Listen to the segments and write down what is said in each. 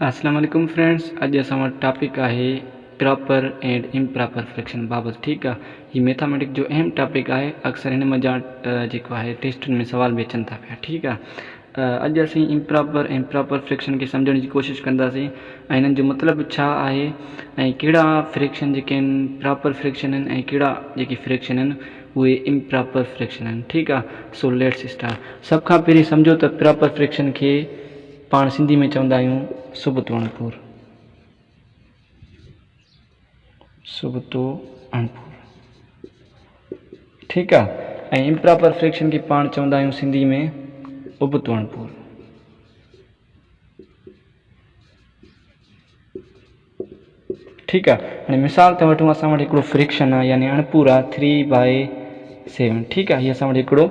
अस्सलाम वालेकुम फ्रेंड्स, अज असां वटि टॉपिक है प्रॉपर एंड इम्प्रॉपर फ्रैक्शन बाबत। ठीक है, ये मैथमेटिक्स जो अहम टॉपिक है, अक्सर इन मजा जो है टेस्ट में सवाल भी अचन था पाया। ठीक है, अज असीं इम्प्रॉपर एंड प्रॉपर फ्रैक्शन के समझण की कोशिश कंदासीं ऐं इन्हनि जो मतिलबु छा आहे ऐं कहिड़ा फ्रैक्शन जेके आहिनि प्रॉपर फ्रैक्शन आहिनि ऐं कहिड़ा जेके फ्रैक्शन आहिनि उहे इम्प्रॉपर फ्रैक्शन आहिनि। ठीक है, सो लेट्स स्टार्ट। सब खां पहिरीं सम्झो त प्रॉपर फ्रैक्शन के पाण सिंधी में चवंदा आहियूं सुबतो अणपुर। सुबतो अणपुर। ठीक है, ऐं इम्प्रॉपर फ्रैक्शन की पाण चवंदा आहियूं सिंधी में उबतो अणपुर। ठीक है, हाणे मिसाल त वठूं, असां वटि हिकिड़ो फ्रैक्शन आहे यानी अणपुर आहे 3/7। ठीक है, हीअ असां वटि हिकिड़ो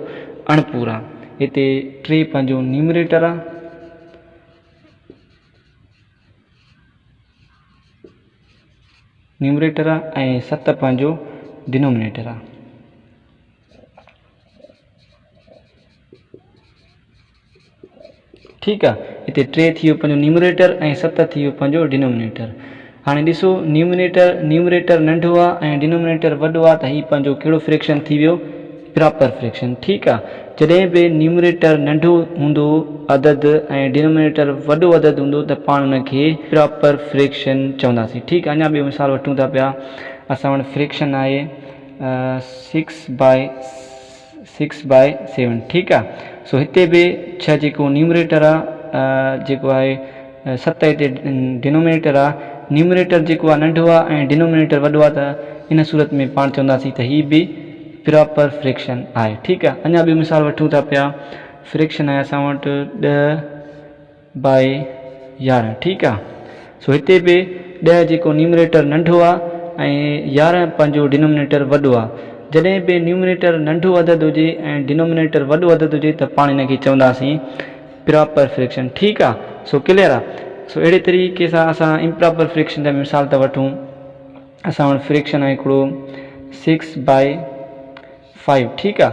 अणपुर आहे। हिते 3 पंहिंजो न्यूमरेटर आहे, न्यूमरेटर है 7 पंहिंजो डिनोमिनेटर है। ठीक है, इतने 3 थी पंहिंजो न्यूमरेटर और 7 थी पंहिंजो डिनोमिनेटर। हाँ ॾिसो, न्यूमरेटर नंढो आहे ऐं डिनोमिनेटर वॾो आहे, त हीउ पंहिंजो कहिड़ो फ्रैक्शन थी वियो, प्रॉपर फ्रैक्शन। ठीक है, जॾहिं बि न्यूमरेटर नंढो हूंदो अदद ऐं डिनोमिनेटर वॾो अदद हूंदो त पाण उनखे प्रॉपर फ्रैक्शन चवंदासीं। ठीक है, अञा ॿियो मिसाल वठूं था पिया। असां वटि फ्रैक्शन आहे 6/7। ठीक है, सो हिते बि 6 जेको न्यूमरेटर आहे, जेको आहे 7 हिते डिनोमिनेटर आहे। न्यूमरेटर जेको आहे नंढो आहे ऐं डिनोमिनेटर वॾो आहे, त इन सूरत में पाण चवंदासीं त हीअ बि प्रॉपर फ्रैक्शन है। ठीक है, अञा भी मिसाल वठूं था पिया। फ्रैक्शन है असां वटि 10/11। ठीक है, सो हिते भी 10 जेको न्यूमरेटर नंढो आहे ऐं 11 पंहिंजो डिनोमिनेटर वॾो आहे। जॾहिं भी न्यूमरेटर नंढो अदद हुजे ऐं डिनोमिनेटर वॾो अदद हुजे त पाण इनखे चवंदासीं प्रॉपर फ्रैक्शन। ठीक है, सो क्लियर आहे। सो अहिड़े तरीक़े सां असां इम्प्रॉपर फ्रैक्शन जा मिसाल था वठूं। असां वटि फ्रैक्शन आहे हिकिड़ो 6/5। ठीक है,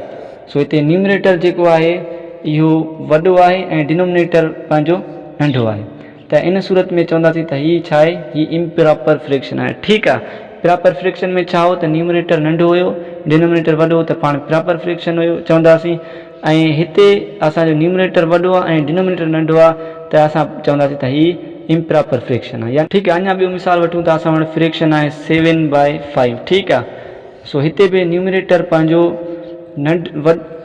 सो इतने न्यूमरेटर जो है यो वॾो आहे ऐं डिनोमिनेटर पंहिंजो नंढो आहे, त इन सूरत में चवंदासीं त हीअ छा आहे, हीअ इम्प्रॉपर फ्रैक्शन है। ठीक है, प्रॉपर फ्रैक्शन में छा हो त न्यूमरेटर नंढो हुयो, डिनोमिनेटर वॾो, त पाण प्रॉपर फ्रैक्शन हुयो चवंदासीं। ऐं हिते असांजो न्यूमरेटर वॾो आहे ऐं डिनोमिनेटर नंढो आहे, त असां चवंदासीं त हीअ इम्प्रॉपर फ्रैक्शन है। ठीक है, अञा ॿियो मिसाल वठूं था। असां वटि फ्रैक्शन आहे 7/5। ठीक है, सो हिते भी न्यूमरेटर पंहिंजो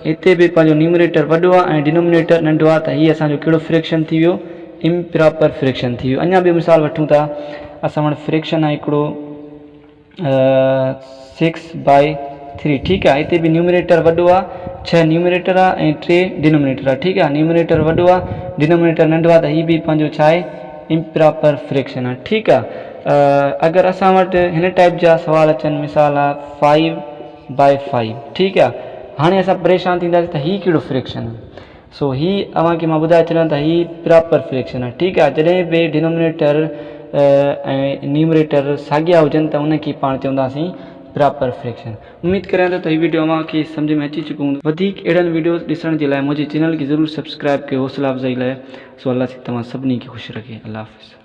हिते भी पंहिंजो न्यूमरेटर वॾो आहे ऐं डिनोमिनेटर नंढो आहे, त हीअ असांजो कहिड़ो फ्रैक्शन थी वियो, इम्प्रॉपर फ्रैक्शन थी वियो। अञा ॿियो मिसाल वठूं था। असां वटि फ्रैक्शन आहे हिकिड़ो 6/3। ठीक है, हिते भी न्यूमरेटर वॾो आहे, 6 न्यूमरेटर आहे ऐं 3 डिनोमिनेटर आहे। ठीक है, न्यूमरेटर वॾो आहे, डिनोमिनेटर नंढो आहे, त हीअ भी पंहिंजो छा आहे, इम्प्रॉपर फ्रैक्शन है। ठीक है, अगर असां वटि हिन टाइप जा सवाल अचनि, मिसाल आहे 5/5। ठीक है, हाँ असां परेशान थींदासीं त हीअ कहिड़ो फ्रैक्शन है। सो हीअ अव्हांखे मां ॿुधाए छॾियां त हीअ प्रॉपर फ्रैक्शन है। ठीक है, जॾहिं बि डिनोमिनेटर ऐं न्यूमरेटर साॻिया हुजनि त उनखे पाण चवंदासीं प्रॉपर फ्रैक्शन। उम्मीद करियां थो त हीअ वीडियो अव्हांखे सम्झ में अची चुको हूंदो। वधीक अहिड़नि वीडियोस ॾिसण जे लाइ मुंहिंजे चैनल खे ज़रूरु सब्सक्राइब कयो, हौसला अफ़ज़ाई लाइ। सो अल्लाह तव्हां सभिनी खे ख़ुशि रखे। अल्लाह हाफ़िज़।